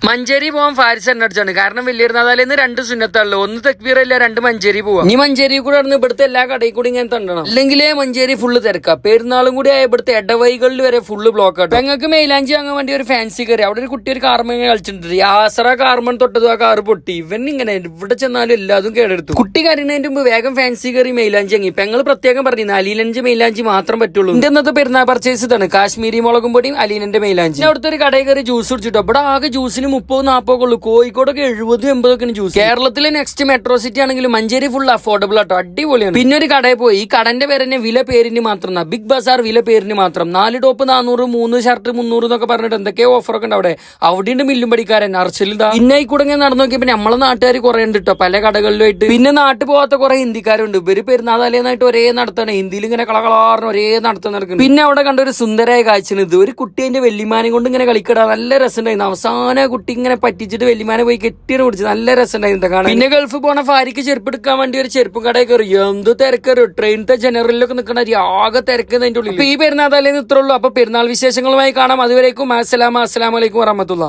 മഞ്ചേരി പോകാൻ ഫാരിസ് എണ്ണ അടിച്ചാണ്. കാരണം വലിയൊരുന്നാതാലേന്ന് 2 സുന്നത്തുള്ളൂ, 1 തക്ബീറല്ല, 2 മഞ്ചേരി പോവാം. ഇനി മഞ്ചേരി കൂടെ നടന്ന് ഇവിടുത്തെ എല്ലാ കടയിൽ കൂടി ഇങ്ങനെ തണ്ടണം, അല്ലെങ്കിലേ മഞ്ചേരി ഫുള്ള് തിരക്കാ. പെരുന്നാളും കൂടി ആയ ഇവിടുത്തെ ഇടവൈകളിൽ വരെ ഫുള്ള് ബ്ലോക്ക് ആട്ടോ. ഞങ്ങൾക്ക് മൈലാഞ്ചി വാങ്ങാൻ വേണ്ടി ഒരു ഫാൻസി കയറി. അവിടെ ഒരു കുട്ടി ഒരു കാർമൻ കളിച്ചിട്ടുണ്ട്. ആസറ കാർമൺ തൊട്ടത് ആ കാറ് പൊട്ടി. ഇവൻ ഇങ്ങനെ ഇവിടെ ചെന്നാലും എല്ലാതും കേടെടുത്തു. കുട്ടി കരുന്നതിന്റെ മുമ്പ് വേഗം ഫാൻസി കയറി മൈലാഞ്ചി വാങ്ങി. പെങ്ങൾ പ്രത്യേകം പറഞ്ഞു അലീലഞ്ച് മൈലാഞ്ചി മാത്രം പറ്റുള്ളൂ. എന്റെ ഇന്നത്തെ പെരുന്നാൾ പർച്ചേസ് ഇതാണ്, കാശ്മീരി മുളകും പൊടിയും അലീനന്റെ മൈലാഞ്ചി. അവിടുത്തെ ഒരു കടയിൽ കയറി ജ്യൂസ് കുടിച്ചിട്ടോ. ഇവിടെ ആകെ ജ്യൂസിന് 30-40 ഉള്ളൂ. കോഴിക്കോടൊക്കെ 70-80 ജ്യൂസ്. കേരളത്തിലെ നെക്സ്റ്റ് മെട്രോ സിറ്റി ആണെങ്കിലും മഞ്ചേരി ഫുൾ അഫോർഡബിൾ ആട്ടോ, അടിപൊളിയാണ്. പിന്നെ ഒരു കടയിൽ പോയി. ഈ കടന്റെ പേര് തന്നെ വില പേരിന് മാത്രം, ബിഗ് ബസാർ വില പേരിന് മാത്രം. 4 ടോപ്പ് 400, 3 ഷർട്ട് 300 എന്നൊക്കെ പറഞ്ഞിട്ട് എന്തൊക്കെയോ ഓഫറൊക്കെ ഉണ്ട് അവിടെ. അവിടെയുണ്ട് മില്ലും പഠിക്കാരൻ അർച്ചലിതാ. പിന്നെ കൂടെ ഞാൻ നടന്നു നോക്കിയപ്പോ നമ്മളെ നാട്ടുകാർ കുറെ ഉണ്ട് കേട്ടോ, പല കടകളിലായിട്ട്. പിന്നെ നാട്ടിൽ പോകാത്ത കുറെ ഹിന്ദിക്കാരുണ്ട്. ഇവര് പെരുന്നാളായിട്ട് ഒരേ നടത്താണ്, ഹിന്ദിയിൽ ഇങ്ങനെ കളകളാറിന് ഒരേ നടത്തം നടക്കുന്നത്. പിന്നെ അവിടെ കണ്ട ഒരു സുന്ദരമായ കാഴ്ചയാണ് ഇത്. ഒരു കുട്ടി അതിന്റെ വെല്ലിമാനെ കൊണ്ട് ഇങ്ങനെ കളിക്കട, നല്ല രസമുണ്ടായിരുന്നു. അവസാന കുട്ടി ഇങ്ങനെ പറ്റിച്ചിട്ട് വെല്ലിമാനെ പോയി കെട്ടിയാണ് പിടിച്ച്, നല്ല രസമുണ്ടായിരുന്നു കാണാൻ. പിന്നെ ഗൾഫ് പോണ ഫാരിക്ക് ചെരുപ്പ് എടുക്കാൻ വേണ്ടി ഒരു ചെരുപ്പും കടയിൽ കയറി. എന്ത് തിരക്കറി, ട്രെയിനത്തെ ജനറലിലൊക്കെ നിൽക്കണ ആകെ തിരക്കുന്നതിന്റെ ഉള്ളിൽ. ഈ പെരുന്നാൾ തലേന്ന് ഇത്രയുള്ളൂ. അപ്പൊ പെരുന്നാൾ വിശേഷങ്ങളുമായി കാണാം. അതുവരേക്കും അസ്സലാമു അലൈക്കും വറഹ്മത്തുള്ളാഹി.